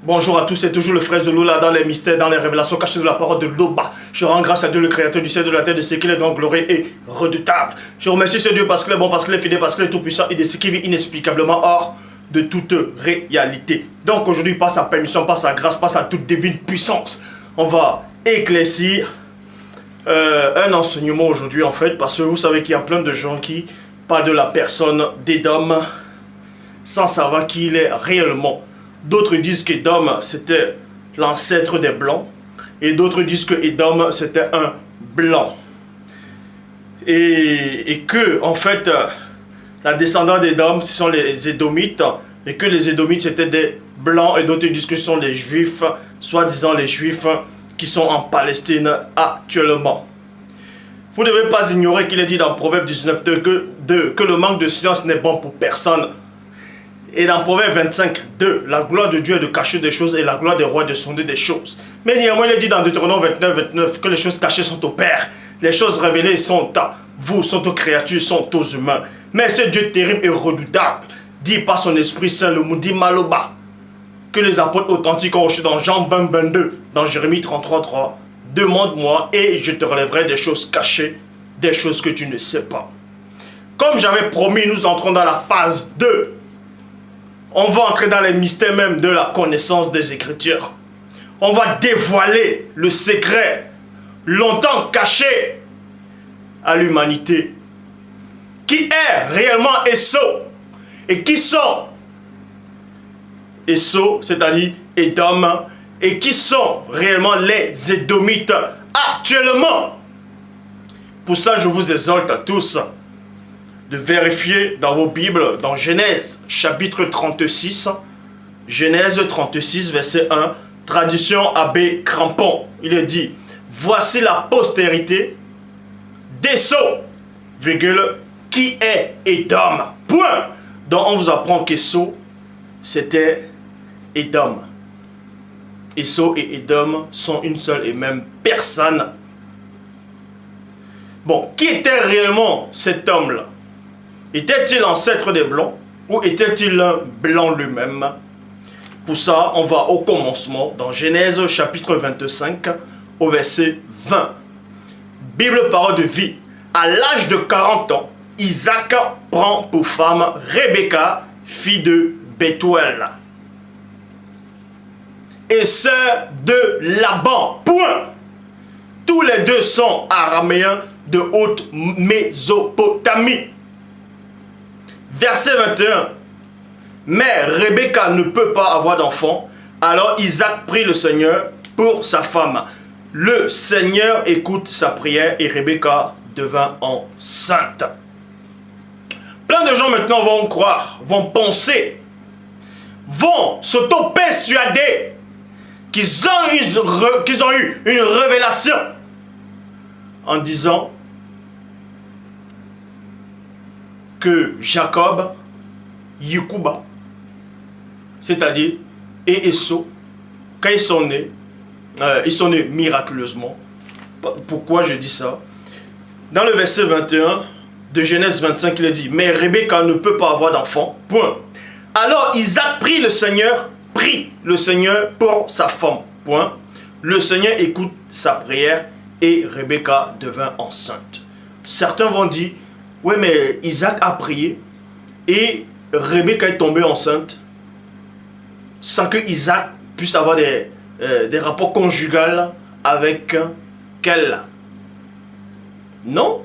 Bonjour à tous, c'est toujours le frère Zolola dans les mystères, dans les révélations cachées de la parole de l'Oba. Je rends grâce à Dieu, le créateur du ciel et de la terre, de ce qu'il est grand, glorieux et redoutable. Je remercie ce Dieu parce qu'il est bon, parce qu'il est fidèle, parce qu'il est tout puissant et de ce qui vit inexplicablement hors de toute réalité. Donc aujourd'hui, par sa permission, par sa grâce, par sa toute divine puissance, on va éclaircir un enseignement aujourd'hui en fait, parce que vous savez qu'il y a plein de gens qui parlent de la personne d'Édom sans savoir qui il est réellement. D'autres disent qu'Édom c'était l'ancêtre des Blancs et d'autres disent que Édom c'était un Blanc. Et que en fait la descendance d'Édom ce sont les Édomites et que les Édomites c'était des Blancs et d'autres disent que ce sont les Juifs, soi-disant les Juifs qui sont en Palestine actuellement. Vous ne devez pas ignorer qu'il est dit dans Proverbe 19.2 que le manque de science n'est bon pour personne. Et dans Proverbe 25.2, la gloire de Dieu est de cacher des choses et la gloire des rois est de sonder des choses. Mais néanmoins, il est dit dans Deutéronome 29.29 que les choses cachées sont au Père. Les choses révélées sont à vous, sont aux créatures, sont aux humains. Mais ce Dieu terrible et redoutable dit par son Esprit Saint, le Moudi Maloba, que les apôtres authentiques ont reçu dans Jean 20.22, dans Jérémie 33.3. Demande-moi et je te relèverai des choses cachées, des choses que tu ne sais pas. Comme j'avais promis, nous entrons dans la phase 2. On va entrer dans les mystères même de la connaissance des Écritures. On va dévoiler le secret longtemps caché à l'humanité. Qui est réellement Esau? Et qui sont Esau, c'est-à-dire Édom, et qui sont réellement les Édomites actuellement? Pour ça, je vous exhorte à tous de vérifier dans vos Bibles, dans Genèse, chapitre 36, Genèse 36, verset 1, traduction Abbé Crampon. Il est dit, voici la postérité d'Esau, virgule, qui est Édom, point. Donc on vous apprend qu'Esau, c'était Édom. Esau et Édom sont une seule et même personne. Bon, qui était réellement cet homme-là? Était-il ancêtre des Blancs ou était-il un Blanc lui-même? Pour ça, on va au commencement, dans Genèse chapitre 25, au verset 20. Bible parole de vie. À l'âge de 40 ans, Isaac prend pour femme Rebecca, fille de Bethuel, et sœur de Laban. Point. Tous les deux sont araméens de haute Mésopotamie. Verset 21. Mais Rebecca ne peut pas avoir d'enfant. Alors Isaac prie le Seigneur pour sa femme. Le Seigneur écoute sa prière et Rebecca devint enceinte. Plein de gens maintenant vont croire, vont penser, vont s'auto-persuader qu'ils ont eu une révélation en disant que Jacob, Yikuba, c'est-à-dire et Esau, quand ils sont nés miraculeusement. Pourquoi je dis ça? Dans le verset 21 de Genèse 25, il est dit, mais Rebecca ne peut pas avoir d'enfant, point. Alors Isaac prie le Seigneur pour sa femme, point. Le Seigneur écoute sa prière et Rebecca devint enceinte. Certains vont dire, oui, mais Isaac a prié et Rebecca est tombée enceinte sans que Isaac puisse avoir des rapports conjugaux avec qu'elle. Non,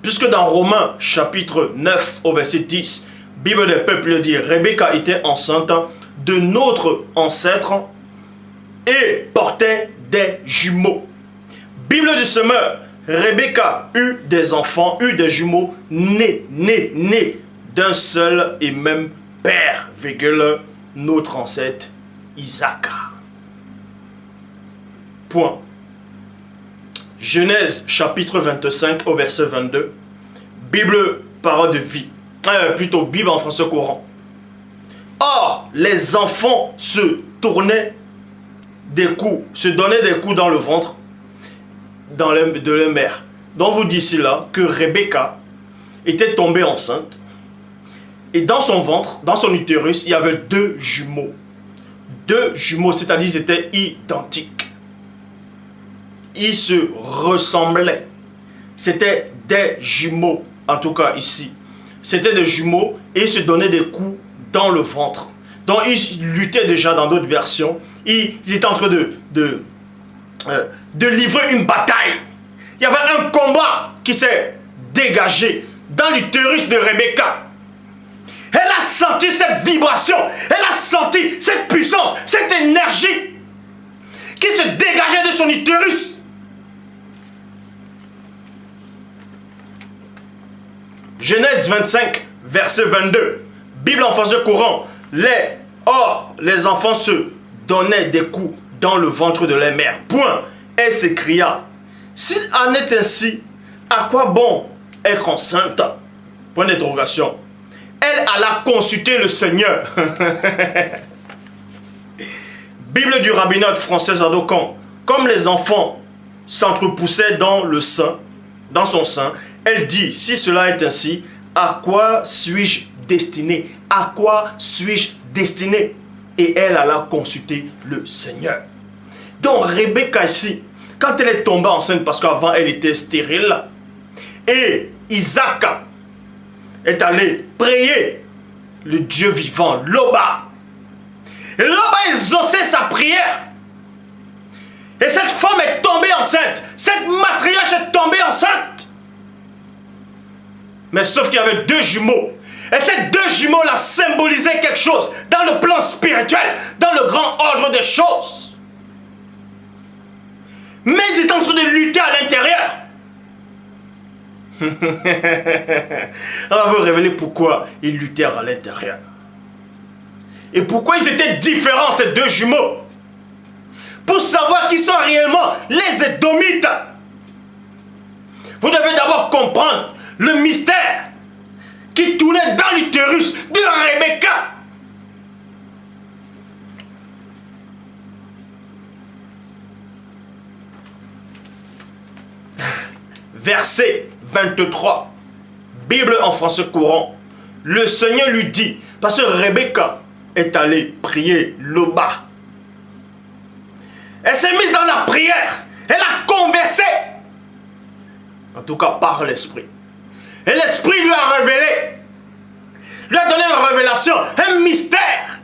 puisque dans Romains chapitre 9 au verset 10, Bible des peuples dit, Rebecca était enceinte de notre ancêtre et portait des jumeaux. Bible du semeur, Rebecca eut des enfants, eut des jumeaux, nés d'un seul et même père, virgule, notre ancêtre Isaac. Point. Genèse chapitre 25 au verset 22. Bible parole de vie. Plutôt Bible en français courant. Or, les enfants se tournaient des coups, se donnaient des coups dans le ventre de leur mère. Donc vous dites là que Rebecca était tombée enceinte et dans son ventre, dans son utérus, il y avait deux jumeaux. deux jumeaux, c'est-à-dire ils étaient identiques. Ils se ressemblaient. C'était des jumeaux, en tout cas ici. C'était des jumeaux et ils se donnaient des coups dans le ventre. Donc ils luttaient déjà dans d'autres versions. Ils étaient en train de livrer une bataille. Il y avait un combat qui s'est dégagé dans l'utérus de Rebecca. Elle a senti cette vibration, elle a senti cette puissance, cette énergie qui se dégageait de son utérus. Genèse 25, verset 22. Bible en français courant. Or, les enfants se donnaient des coups dans le ventre de leur mère. Point. Elle s'écria, s'il en est ainsi, à quoi bon être enceinte? Point d'interrogation. Elle alla consulter le Seigneur. Bible du rabbinat français Zadokan. Comme les enfants s'entrepoussaient dans son sein, elle dit, si cela est ainsi, à quoi suis-je destiné? À quoi suis-je destiné? Et elle alla consulter le Seigneur. Donc Rebecca ici, quand elle est tombée enceinte, parce qu'avant elle était stérile, et Isaac est allé prier le Dieu vivant, Loba. Et Loba exaucé sa prière. Et cette femme est tombée enceinte. Cette matriarche est tombée enceinte. Mais sauf qu'il y avait deux jumeaux. Et ces deux jumeaux-là symbolisaient quelque chose dans le plan spirituel, dans le grand ordre des choses. Mais ils étaient en train de lutter à l'intérieur. On va vous révéler pourquoi ils luttèrent à l'intérieur. Et pourquoi ils étaient différents, ces deux jumeaux. Pour savoir qui sont réellement les Édomites. Vous devez d'abord comprendre le mystère qui tournait dans l'utérus de Rebecca. Verset 23. Bible en français courant. Le Seigneur lui dit, parce que Rebecca est allée prier Loba. Elle s'est mise dans la prière. Elle a conversé. En tout cas par l'esprit. Et l'esprit lui a révélé. Lui a donné une révélation, un mystère.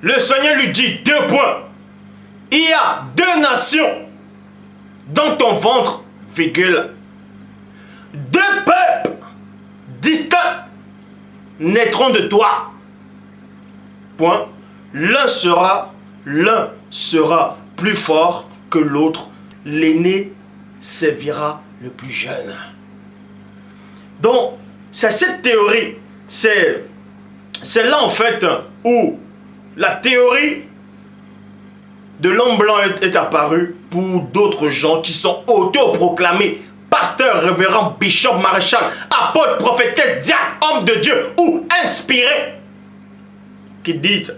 Le Seigneur lui dit 2 points. Il y a 2 nations dans ton ventre, virgule. 2 peuples distincts naîtront de toi. Point. L'un sera plus fort que l'autre. L'aîné servira le plus jeune. Donc, c'est cette théorie. C'est là en fait où la théorie de l'homme blanc est apparue pour d'autres gens qui sont autoproclamés pasteur, révérend, bishop, maréchal, apôtre, prophétesse, diacre, homme de Dieu ou inspiré, qui disent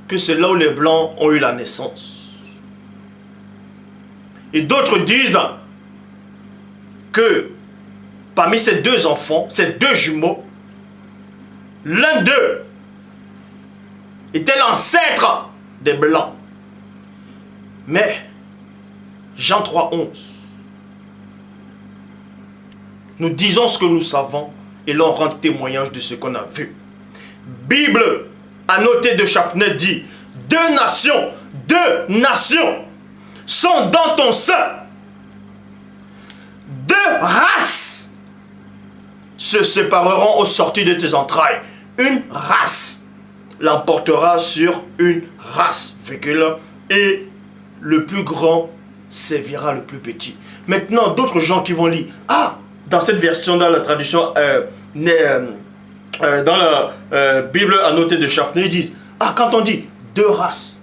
que c'est là où les blancs ont eu la naissance. Et d'autres disent que parmi ces 2 enfants, ces 2 jumeaux, l'un d'eux était l'ancêtre des blancs. Mais Jean 3,11, nous disons ce que nous savons et l'on rend témoignage de ce qu'on a vu. Bible annotée de Chaffnet dit 2 nations sont dans ton sein. 2 races se sépareront au sortir de tes entrailles. Une race l'emportera sur une race, et le plus grand servira le plus petit. Maintenant, d'autres gens qui vont lire, dans cette version, dans la traduction, dans la Bible annotée de Chaffnet, ils disent, quand on dit 2 races,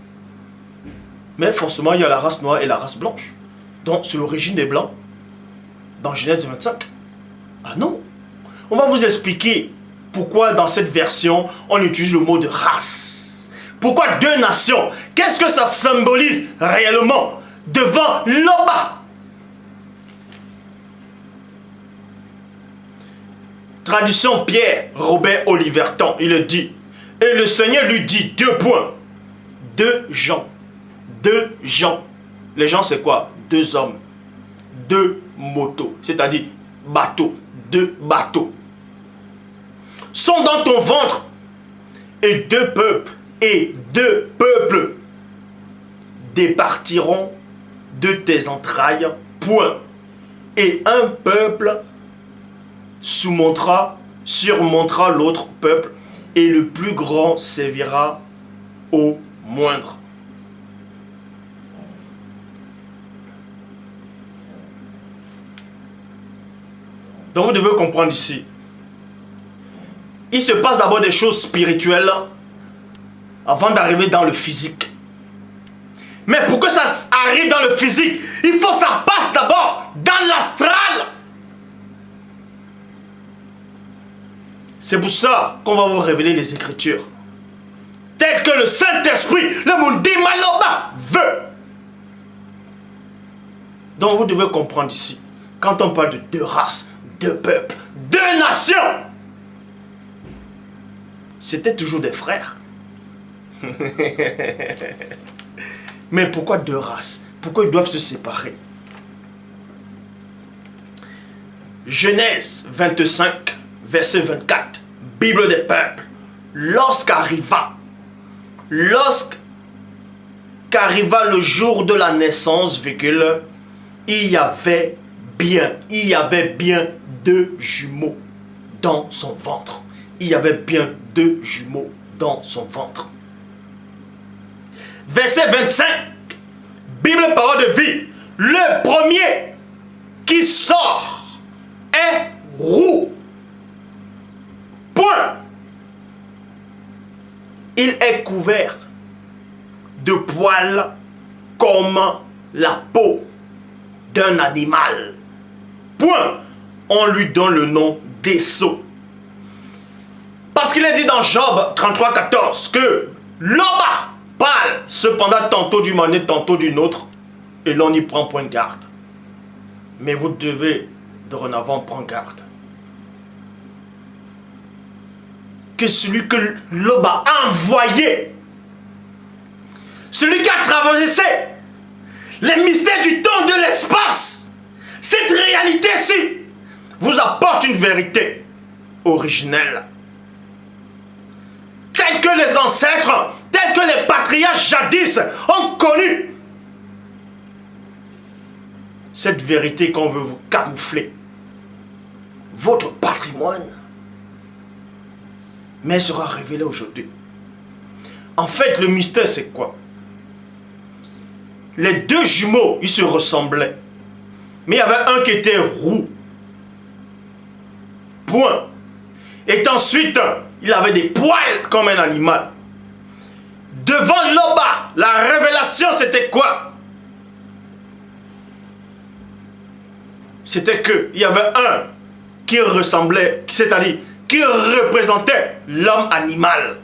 mais forcément il y a la race noire et la race blanche. Donc c'est l'origine des blancs dans Genèse 25. Non. On va vous expliquer pourquoi dans cette version on utilise le mot de race. Pourquoi 2 nations? Qu'est-ce que ça symbolise réellement devant Loba? Traduction Pierre Robert Oliverton, il dit, et le Seigneur lui dit, 2 points, 2 gens, 2 gens. Les gens c'est quoi? 2 hommes, 2 motos, c'est-à-dire bateaux, 2 bateaux. Sont dans ton ventre, et 2 peuples, et 2 peuples départiront de tes entrailles, point. Et un peuple surmontera l'autre peuple, et le plus grand servira au moindre. Donc vous devez comprendre ici, il se passe d'abord des choses spirituelles avant d'arriver dans le physique. Mais pour que ça arrive dans le physique, il faut que ça passe d'abord dans l'astral. C'est pour ça qu'on va vous révéler les Écritures. Tel que le Saint-Esprit, le Mundi Maloba, veut. Donc vous devez comprendre ici, quand on parle de 2 races, 2 peuples, 2 nations, c'était toujours des frères. Mais pourquoi 2 races? Pourquoi ils doivent se séparer? Genèse 25, verset 24, Bible des peuples. Lorsqu'arriva le jour de la naissance, il y avait bien 2 jumeaux dans son ventre. Il y avait bien 2 jumeaux dans son ventre. Verset 25, Bible parole de vie. Le premier qui sort est roux. Point. Il est couvert de poils comme la peau d'un animal. Point. On lui donne le nom d'Esaü. Parce qu'il est dit dans Job 33, 14 que Loba parle cependant tantôt d'une manière, tantôt d'une autre, et l'on n'y prend point garde. Mais vous devez dorénavant prendre garde. Que celui que Loba a envoyé, celui qui a traversé les mystères du temps et de l'espace, cette réalité-ci vous apporte une vérité originelle. Telle que les ancêtres, telle que les patriarches jadis ont connu. Cette vérité qu'on veut vous camoufler. Votre patrimoine. Mais elle sera révélée aujourd'hui. En fait, le mystère, c'est quoi? Les 2 jumeaux, ils se ressemblaient. Mais il y avait un qui était roux. Point. Et ensuite, il avait des poils comme un animal. Devant Loba, la révélation, c'était quoi? C'était qu'il y avait un qui ressemblait, c'est-à-dire qui représentait l'homme animal.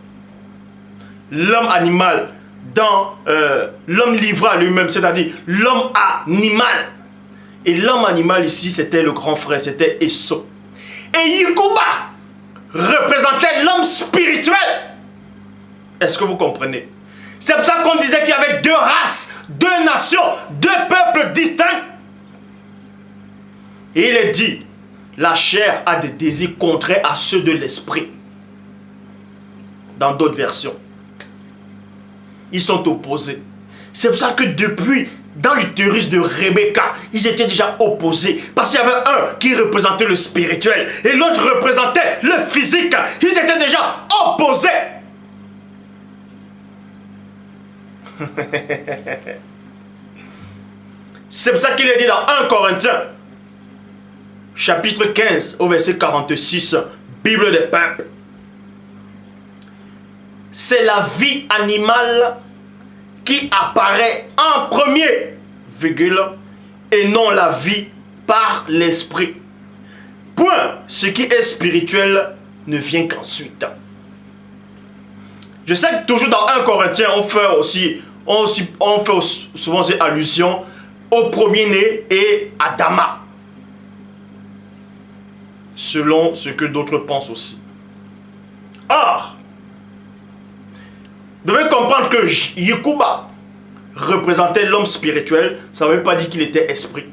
L'homme animal dans l'homme livré à lui-même, c'est-à-dire l'homme animal. Et l'homme animal ici, c'était le grand frère, c'était Esaü. Et Yikuba représentait l'homme spirituel. Est-ce que vous comprenez? C'est pour ça qu'on disait qu'il y avait 2 races, 2 nations, 2 peuples distincts. Et il est dit, la chair a des désirs contraires à ceux de l'esprit. Dans d'autres versions. Ils sont opposés. C'est pour ça que depuis, dans l'utérus de Rebecca, ils étaient déjà opposés. Parce qu'il y avait un qui représentait le spirituel et l'autre représentait le physique. Ils étaient déjà opposés. C'est pour ça qu'il est dit dans 1 Corinthiens, chapitre 15, au verset 46, Bible des peuples. C'est la vie animale qui apparaît en premier, virgule, et non la vie par l'esprit. Point. Ce qui est spirituel ne vient qu'ensuite. Je sais que toujours dans 1 Corinthiens, on fait souvent ces allusions au premier-né et Adama. selon ce que d'autres pensent aussi. Or, vous devez comprendre que Yekuba représentait l'homme spirituel. Ça ne veut pas dire qu'il était esprit,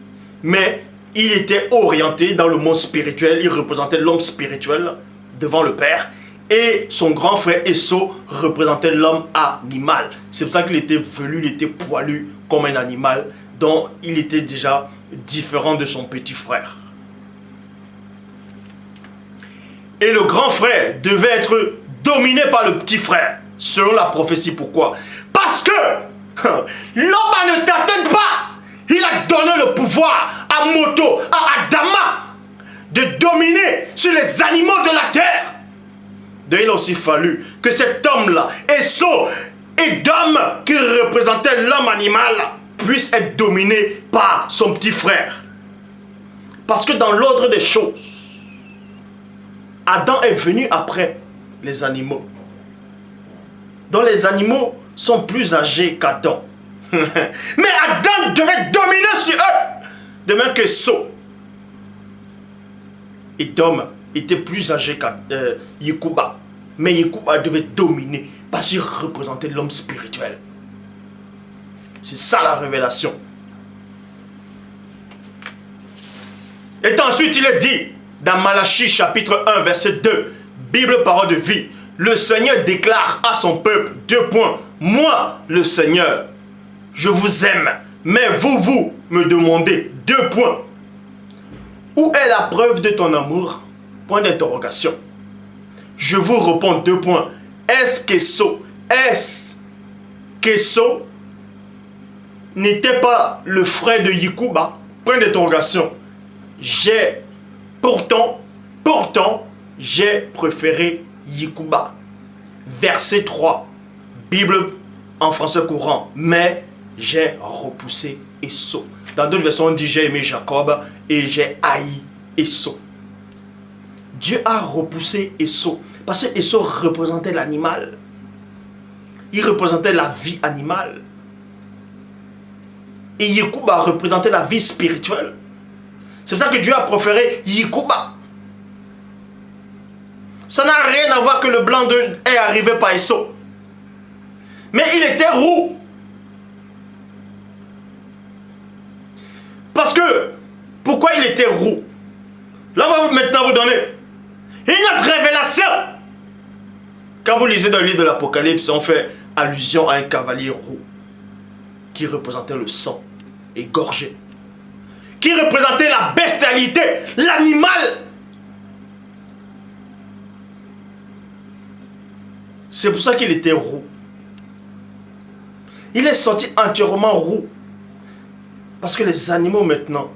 mais il était orienté dans le monde spirituel. Il représentait l'homme spirituel devant le Père. Et son grand frère Esau représentait l'homme animal. C'est pour ça qu'il était velu, il était poilu comme un animal. Donc il était déjà différent de son petit frère. Et le grand frère devait être dominé par le petit frère, selon la prophétie. Pourquoi? Parce que l'homme ne t'atteint pas. Il a donné le pouvoir à Moto, à Adama, de dominer sur les animaux de la terre. Donc il a aussi fallu que cet homme-là, Esau, Édom, qui représentait l'homme animal, puisse être dominé par son petit frère. Parce que dans l'ordre des choses, Adam est venu après les animaux. Donc les animaux sont plus âgés qu'Adam. Mais Adam devait dominer sur eux, de même que Esau. Édom était plus âgé que Yekuba. Mais Yekuba devait dominer parce qu'il représentait l'homme spirituel. C'est ça la révélation. Et ensuite il est dit dans Malachie chapitre 1 verset 2, Bible parole de vie, le Seigneur déclare à son peuple, 2 points, moi le Seigneur, je vous aime, mais vous me demandez, 2 points. Où est la preuve de ton amour? Point d'interrogation. Je vous réponds 2 points. Est-ce qu'Esau n'était pas le frère de Yekuba? Point d'interrogation. Pourtant, j'ai préféré Yekuba. Verset 3. Bible en français courant. Mais j'ai repoussé Esau. Dans d'autres versions, on dit j'ai aimé Jacob et j'ai haï Esau. Dieu a repoussé Esau. Parce que Esau représentait l'animal. Il représentait la vie animale. Et Yekuba représentait la vie spirituelle. C'est pour ça que Dieu a préféré Yekuba. Ça n'a rien à voir que le blanc est arrivé par Esau. Mais il était roux. Parce que, pourquoi il était roux? Là, on va maintenant vous donner une autre révélation. Quand vous lisez dans le livre de l'Apocalypse, on fait allusion à un cavalier roux qui représentait le sang égorgé, qui représentait la bestialité, l'animal. C'est pour ça qu'il était roux. Il est sorti entièrement roux. Parce que les animaux maintenant,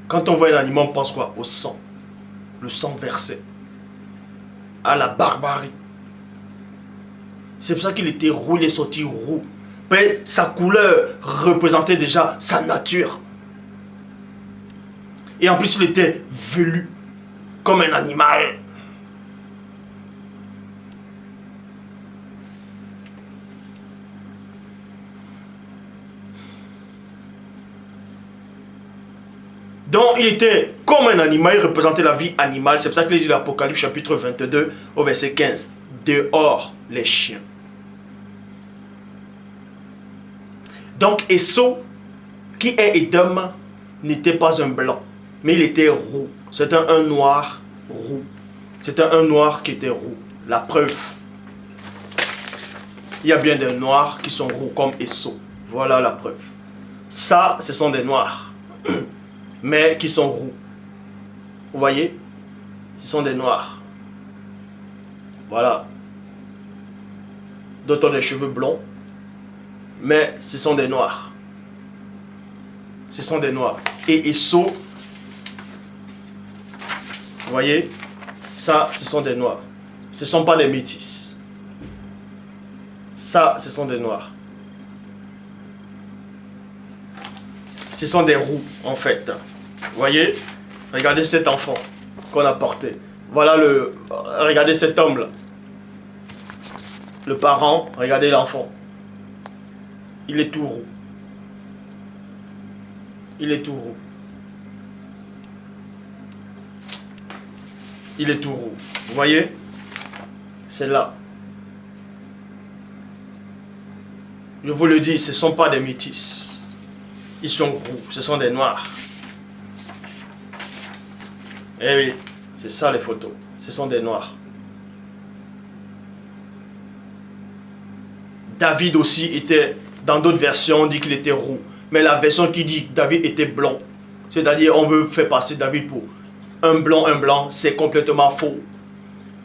quand on voit un animal, on pense quoi? Au sang. Le sang versé. À la barbarie. C'est pour ça qu'il était roux, il est sorti roux. Mais sa couleur représentait déjà sa nature. Et en plus, il était velu comme un animal. Donc il était comme un animal, il représentait la vie animale. C'est pour ça qu'il dit dans l'Apocalypse chapitre 22 au verset 15. Dehors les chiens. Donc Esau, qui est Édom, n'était pas un blanc, mais il était roux. C'était un noir roux. C'était un noir qui était roux. La preuve. Il y a bien des noirs qui sont roux comme Esau. Voilà la preuve. Ça, ce sont des noirs. Mais qui sont roux. Vous voyez? Ce sont des noirs. Voilà. D'autres ont des cheveux blonds. Mais ce sont des noirs. Ce sont des noirs. Et Esau, vous voyez? Ça, ce sont des noirs. Ce ne sont pas des métis. Ça, ce sont des noirs. Ce sont des roux, en fait. Vous voyez? Regardez cet enfant qu'on a porté. Voilà le... Regardez cet homme-là. Le parent, regardez l'enfant. Il est tout roux. Il est tout roux. il est tout roux. Vous voyez? C'est là. Je vous le dis, ce ne sont pas des métis. Ils sont roux, ce sont des noirs. Eh oui, c'est ça les photos. Ce sont des noirs. David aussi était, dans d'autres versions, on dit qu'il était roux. Mais la version qui dit que David était blanc, c'est-à-dire on veut faire passer David pour un blanc, c'est complètement faux.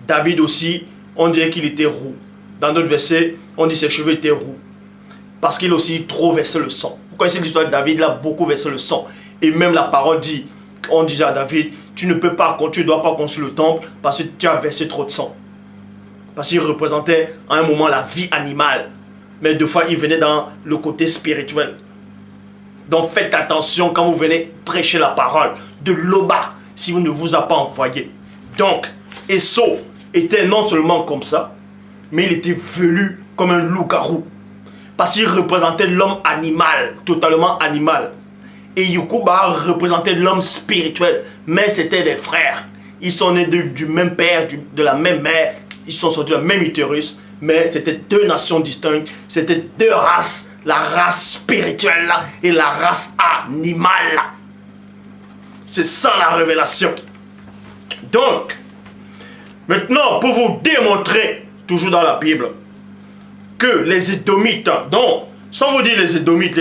David aussi, on dirait qu'il était roux. Dans d'autres versets, on dit que ses cheveux étaient roux. Parce qu'il aussi trop versé le sang. Vous connaissez l'histoire de David, il a beaucoup versé le sang. Et même la parole dit, on disait à David, tu ne dois pas construire le temple parce que tu as versé trop de sang. Parce qu'il représentait à un moment la vie animale. Mais deux fois, il venait dans le côté spirituel. Donc faites attention quand vous venez prêcher la parole de Loba, si vous ne vous a pas envoyé. Donc, Esau était non seulement comme ça, mais il était velu comme un loup-garou. Parce qu'il représentait l'homme animal, totalement animal. Et Yekuba représentait l'homme spirituel. Mais c'était des frères. Ils sont nés du même père, de la même mère. Ils sont sortis de la même utérus. Mais c'était deux nations distinctes. C'était deux races. La race spirituelle là, et la race animale là. C'est ça la révélation. Donc, maintenant, pour vous démontrer, toujours dans la Bible, que les Édomites, donc, sans vous dire les Édomites,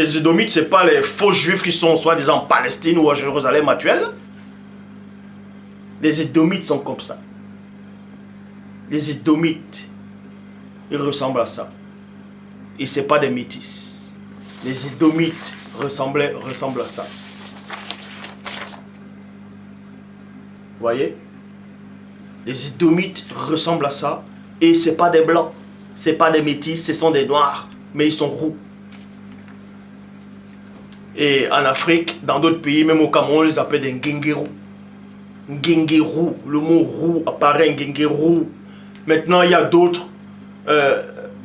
ce n'est pas les faux juifs qui sont soi-disant en Palestine ou à Jérusalem actuelle. Les Édomites sont comme ça. Les Édomites, ils ressemblent à ça. Et ce n'est pas des métis. Les Édomites ressemblent à ça. Vous voyez? Les Édomites ressemblent à ça. Et ce n'est pas des blancs. Ce n'est pas des métis, ce sont des noirs. Mais ils sont roux. Et en Afrique, dans d'autres pays, même au Cameroun, on les appelle des Ngengérou. Ngengérou. Le mot roux apparaît, Ngengérou. Maintenant, il y a d'autres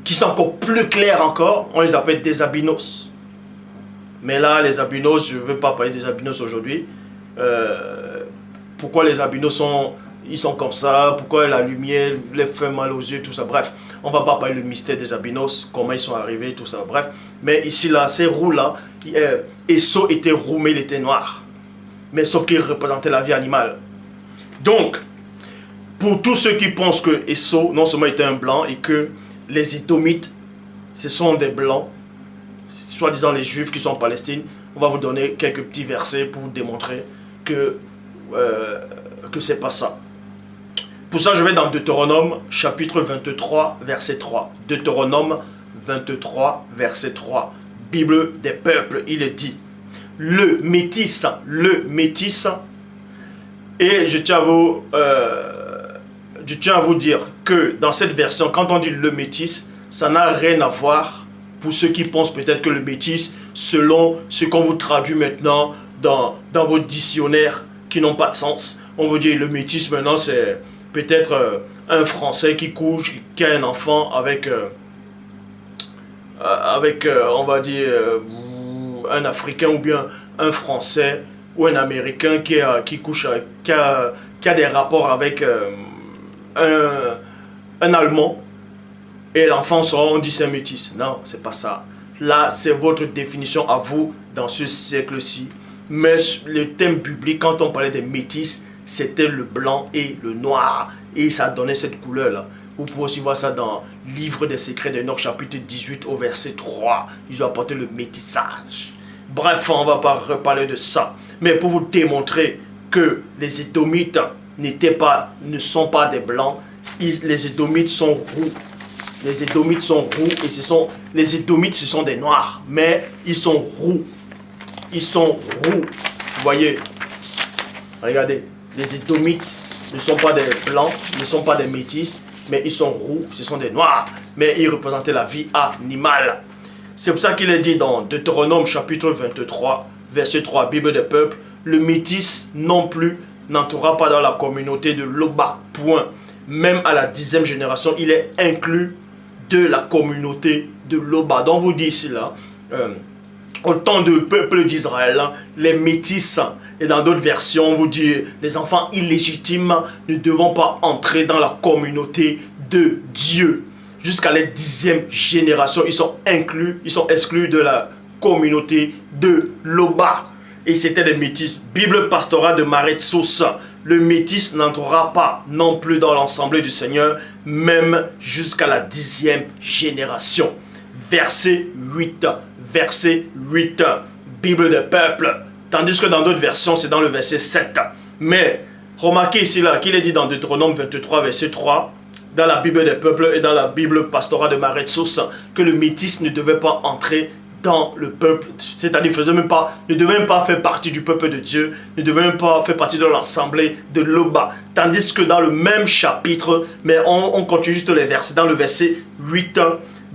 qui sont encore plus clairs encore. On les appelle des albinos. Mais là, les albinos, je ne veux pas parler des albinos aujourd'hui. Pourquoi les albinos ils sont comme ça? Pourquoi la lumière les fait mal aux yeux, tout ça? Bref, on ne va pas parler du mystère des albinos, comment ils sont arrivés, tout ça. Bref, mais ici, là, ces roux-là, Esau était roux, mais il était noir. Mais sauf qu'il représentait la vie animale. Donc, pour tous ceux qui pensent que Esau, non seulement était un blanc, et que les Édomites, ce sont des blancs, soi-disant les Juifs qui sont en Palestine, on va vous donner quelques petits versets pour vous démontrer que c'est pas ça. Pour ça, je vais dans Deutéronome, chapitre 23, verset 3. Deutéronome 23, verset 3. Bible des peuples, il est dit. Le métis, et je tiens à vous dire que dans cette version, quand on dit le métis, ça n'a rien à voir pour ceux qui pensent peut-être que le métis, selon ce qu'on vous traduit maintenant dans vos dictionnaires qui n'ont pas de sens. On vous dit le métis maintenant c'est peut-être un Français qui couche, qui a un enfant avec on va dire, un Africain ou bien un Français ou un Américain qui couche avec, qui a des rapports avec un Allemand et l'enfant sort, on dit c'est un métis. Non, c'est pas ça. Là, c'est votre définition à vous dans ce siècle-ci. Mais le thème biblique, quand on parlait des métis, c'était le blanc et le noir. Et ça donnait cette couleur-là. Vous pouvez aussi voir ça dans Livre des secrets d'Enoch, chapitre 18 au verset 3. Ils ont apporté le métissage. Bref, on ne va pas reparler de ça. Mais pour vous démontrer que les Édomites ne sont pas des blancs, les Édomites sont roux. Les Édomites sont roux et les Édomites, ce sont des noirs. Mais ils sont roux. Ils sont roux. Vous voyez? Regardez. Les Édomites ne sont pas des blancs, ne sont pas des métis, mais ils sont roux, ce sont des noirs. Mais ils représentaient la vie animale. C'est pour ça qu'il est dit dans Deutéronome chapitre 23, verset 3, Bible des peuples, le métis non plus n'entrera pas dans la communauté de Loba. Point. Même à la 10e génération, il est inclus de la communauté de Loba. Donc vous dit ici là, au temps du peuple d'Israël, les métis, et dans d'autres versions, on vous dit les enfants illégitimes ne devront pas entrer dans la communauté de Dieu. Jusqu'à la 10e génération, ils sont exclus de la communauté de Loba. Et c'était des métis. Bible pastorale de Maretsos. Le métis n'entrera pas non plus dans l'ensemble du Seigneur, même jusqu'à la 10e génération. Verset 8. Verset 8. Bible des peuples. Tandis que dans d'autres versions, c'est dans le verset 7. Mais remarquez ici là qu'il est dit dans Deutéronome 23, verset 3, dans la Bible des peuples et dans la Bible pastorale de Maretsos, que le métis ne devait pas entrer dans le peuple, c'est-à-dire ne devait même pas faire partie du peuple de Dieu, ne devait même pas faire partie de l'assemblée de Loba. Tandis que dans le même chapitre, mais on continue juste les versets, dans le verset 8,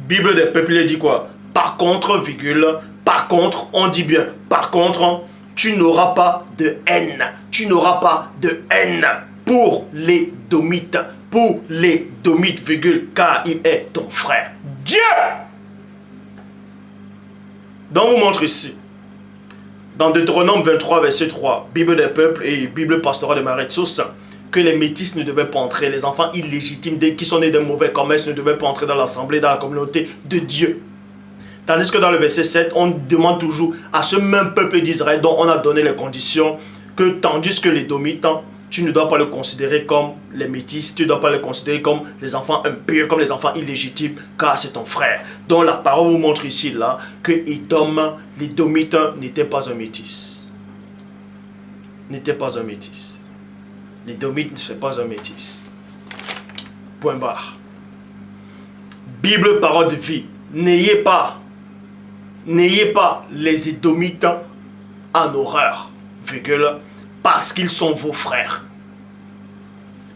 Bible des peuples, il dit quoi? Par contre, virgule, par contre, on dit bien, par contre, tu n'auras pas de haine, tu n'auras pas de haine pour les Domites, virgule, car il est ton frère. Dieu! Donc, on vous montre ici, dans Deutéronome 23, verset 3, Bible des peuples et Bible pastorale de Maretsos, que les métis ne devaient pas entrer, les enfants illégitimes qui sont nés de mauvais commerce ne devaient pas entrer dans l'assemblée, dans la communauté de Dieu. Tandis que dans le verset 7, on demande toujours à ce même peuple d'Israël dont on a donné les conditions, que tandis que les Domites, tu ne dois pas le considérer comme les métis, tu ne dois pas le considérer comme les enfants impurs, comme les enfants illégitimes, car c'est ton frère. Donc la parole vous montre ici là que Édom, les Domites n'étaient pas un métis. N'étaient pas un métis. Les Domites ne sont pas un métis. Point barre. Bible, parole de vie. N'ayez pas les Édomites en horreur, virgule, parce qu'ils sont vos frères.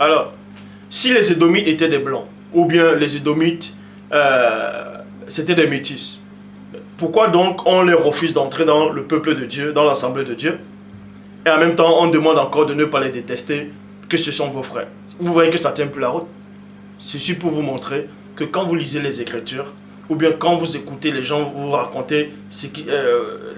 Alors, si les Édomites étaient des blancs, ou bien les Édomites, c'était des métis, pourquoi donc on les refuse d'entrer dans le peuple de Dieu, dans l'assemblée de Dieu, et en même temps on demande encore de ne pas les détester, que ce sont vos frères? Vous voyez que ça tient plus la route. Ceci pour vous montrer que quand vous lisez les Écritures, ou bien quand vous écoutez les gens vous raconter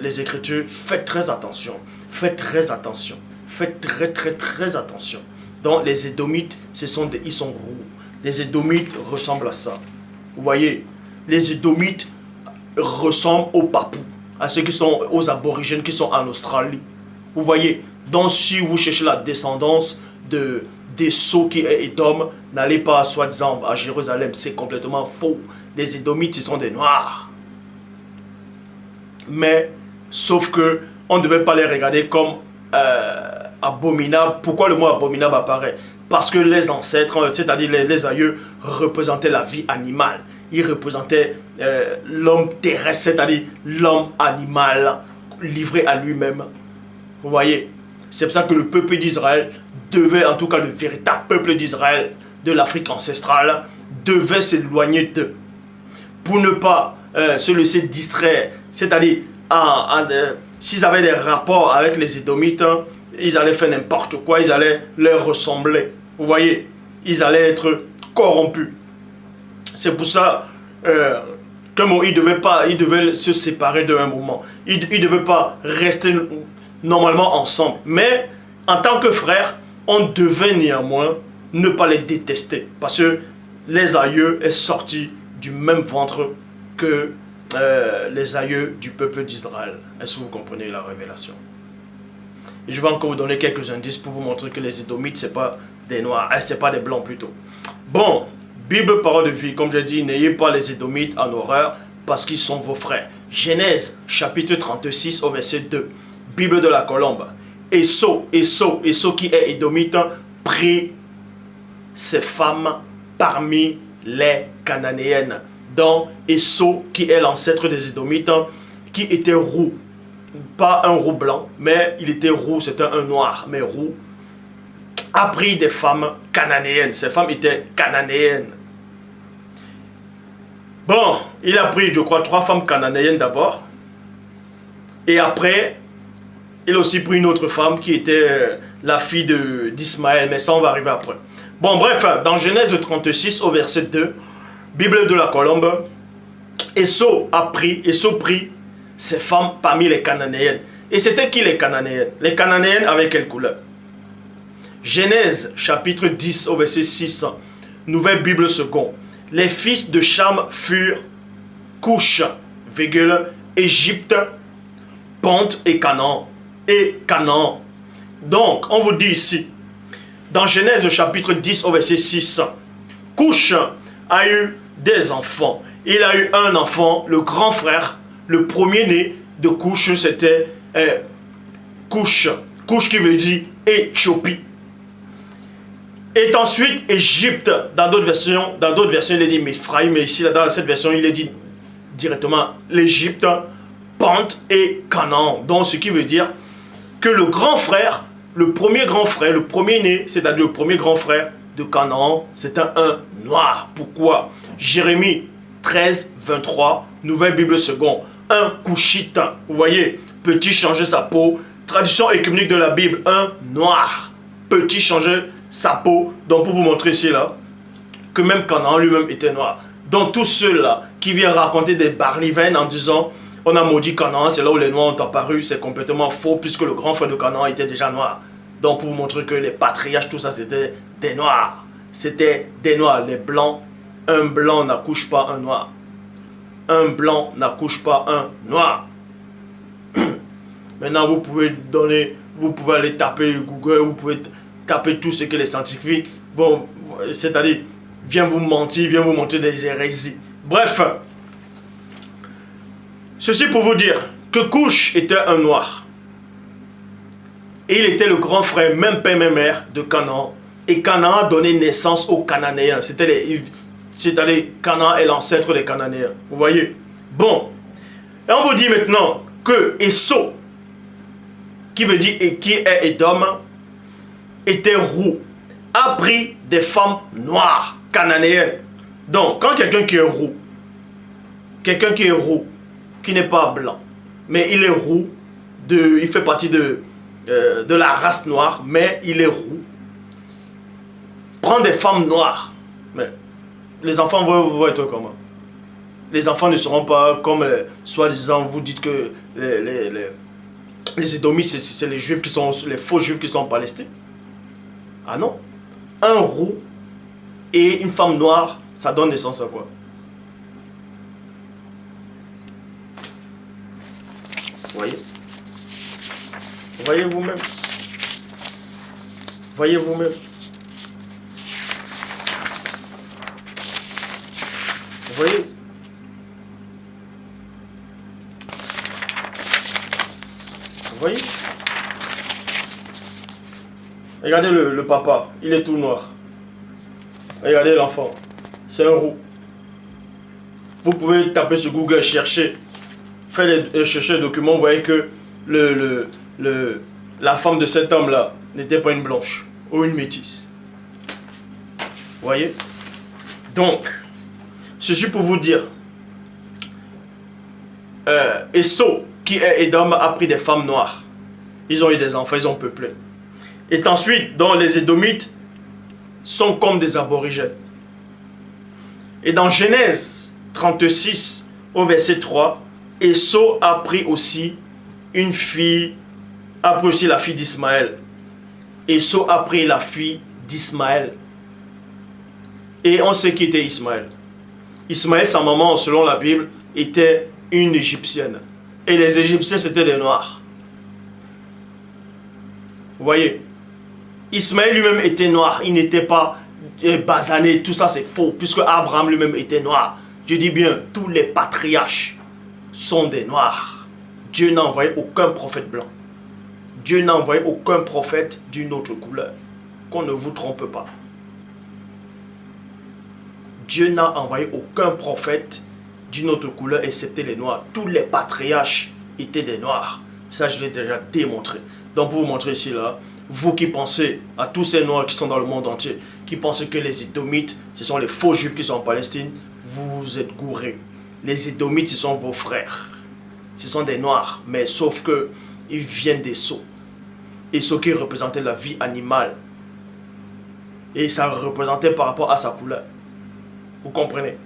les Écritures, faites très attention. Faites très attention. Faites très attention. Donc les Édomites, ils sont roux. Les Édomites ressemblent à ça. Vous voyez, les Édomites ressemblent aux Papous, à ceux qui sont aux aborigènes qui sont en Australie. Vous voyez, donc si vous cherchez la descendance des sceaux qui est Édom, n'allez pas soi-disant à Jérusalem, c'est complètement faux. Les Édomites, ils sont des Noirs. Mais, sauf que on ne devait pas les regarder comme abominables. Pourquoi le mot abominable apparaît? Parce que les ancêtres, c'est-à-dire les aïeux, représentaient la vie animale. Ils représentaient l'homme terrestre, c'est-à-dire l'homme animal livré à lui-même. Vous voyez? C'est pour ça que le peuple d'Israël devait, en tout cas le véritable peuple d'Israël de l'Afrique ancestrale, devait s'éloigner d'eux. Pour ne pas se laisser distraire, c'est-à-dire s'ils avaient des rapports avec les Édomites, ils allaient faire n'importe quoi, ils allaient leur ressembler. Vous voyez, ils allaient être corrompus. C'est pour ça qu'ils devaient se séparer d'un moment. Ils ne devaient pas rester normalement ensemble. Mais en tant que frères, on devait néanmoins ne pas les détester. Parce que les aïeux sont sortis du même ventre que les aïeux du peuple d'Israël. Est-ce que vous comprenez la révélation? Et je vais encore vous donner quelques indices pour vous montrer que les Édomites, ce n'est pas des Noirs, ce n'est pas des Blancs plutôt. Bon, Bible, parole de vie, comme je dis, n'ayez pas les Édomites en horreur parce qu'ils sont vos frères. Genèse, chapitre 36, au verset 2. Bible de la colombe. Ésaü qui est Édomite, prit ses femmes parmi les Cananéennes. Donc, Ésaü, qui est l'ancêtre des Édomites, qui était roux. Pas un roux blanc, mais il était roux, c'était un noir, mais roux, a pris des femmes cananéennes. Ces femmes étaient cananéennes. Bon, il a pris, je crois, 3 femmes cananéennes d'abord. Et après, il a aussi pris une autre femme qui était la fille d'Ismaël, mais ça on va arriver après. Bon, bref, dans Genèse 36 au verset 2, Bible de la colombe, Ésaü prit ses femmes parmi les Cananéennes. Et c'était qui les Cananéennes? Les Cananéennes avec quelle couleur? Genèse chapitre 10 au verset 6, Nouvelle Bible seconde. Les fils de Cham furent Couche, Égypte, Ponte et Canaan. Et Canaan. Donc, on vous dit ici, dans Genèse chapitre 10 au verset 6, Couche a eu des enfants. Il a eu un enfant, le grand frère, le premier-né de Couche, c'était Couche. Couche qui veut dire Éthiopie. Et ensuite, Égypte, dans d'autres versions, il est dit Miphraïm, mais ici, dans cette version, il est dit directement l'Égypte, Pente et Canaan. Donc, ce qui veut dire que le grand frère, le premier-né, c'est-à-dire le premier grand frère de Canaan, c'était un noir. Pourquoi? Jérémie 13, 23, Nouvelle Bible seconde. Un couchite, vous voyez, peut-il changer sa peau? Traduction écuménique de la Bible, un noir peut-il changer sa peau? Donc pour vous montrer ici là, que même Canaan lui-même était noir. Donc tous ceux-là qui viennent raconter des barlivaines en disant on a maudit Canaan, c'est là où les noirs ont apparu, c'est complètement faux puisque le grand frère de Canaan était déjà noir. Donc pour vous montrer que les patriarches, tout ça c'était des noirs. C'était des noirs, les blancs. Un blanc n'accouche pas un noir. Un blanc n'accouche pas un noir. Maintenant vous pouvez aller taper Google, vous pouvez taper tout ce que les scientifiques vont, c'est-à-dire, viennent vous mentir, viennent vous montrer des hérésies. Bref, ceci pour vous dire que Couche était un noir. Et il était le grand frère, même père, même mère de Canaan. Et Canaan a donné naissance aux Cananéens. C'est-à-dire, Canaan est l'ancêtre des Cananéens. Vous voyez? Bon. Et on vous dit maintenant que Esau, qui veut dire et qui est Édom, était roux, a pris des femmes noires, cananéennes. Donc, quand quelqu'un qui est roux, qui n'est pas blanc, mais il est roux, il fait partie de la race noire, mais il est roux, prend des femmes noires. Mais les enfants vont être comment? Les enfants ne seront pas comme, soi-disant, vous dites que les Édomites, c'est les Juifs qui sont, les faux Juifs qui sont en Palestine. Ah non. Un roux et une femme noire, ça donne naissance à quoi? Voyez? Voyez vous-même. Voyez vous-même. Vous voyez? Vous voyez? Regardez le papa, il est tout noir. Regardez l'enfant, c'est un roux. Vous pouvez taper sur Google, chercher les documents, vous voyez que la femme de cet homme-là n'était pas une blanche ou une métisse. Vous voyez? Donc, ceci pour vous dire, Esau, qui est Édom, a pris des femmes noires. Ils ont eu des enfants, ils ont peuplé. Et ensuite, dans les Édomites, sont comme des aborigènes. Et dans Genèse 36, au verset 3, Esau a pris aussi une fille, a pris aussi la fille d'Ismaël. Esau a pris la fille d'Ismaël. Et on sait qui était Ismaël. Ismaël, sa maman, selon la Bible, était une Égyptienne. Et les Égyptiens, c'était des Noirs. Vous voyez? Ismaël lui-même était noir. Il n'était pas basané. Tout ça, c'est faux. Puisque Abraham lui-même était noir. Je dis bien, tous les patriarches sont des Noirs. Dieu n'a envoyé aucun prophète blanc. Dieu n'a envoyé aucun prophète d'une autre couleur. Qu'on ne vous trompe pas. Dieu n'a envoyé aucun prophète d'une autre couleur excepté les Noirs. Tous les patriarches étaient des Noirs. Ça, je l'ai déjà démontré. Donc, pour vous montrer ici, là, vous qui pensez à tous ces Noirs qui sont dans le monde entier, qui pensez que les Édomites, ce sont les faux Juifs qui sont en Palestine, vous êtes gourés. Les Édomites, ce sont vos frères. Ce sont des Noirs, mais sauf que ils viennent d'Esau. Esau qui représentait la vie animale. Et ça représentait par rapport à sa couleur. Vous comprenez?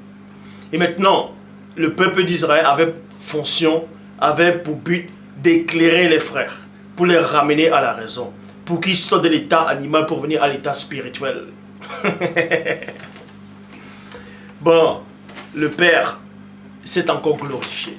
Et maintenant, le peuple d'Israël avait fonction avait pour but d'éclairer les frères, pour les ramener à la raison, pour qu'ils sortent de l'état animal pour venir à l'état spirituel. Bon, le Père s'est encore glorifié.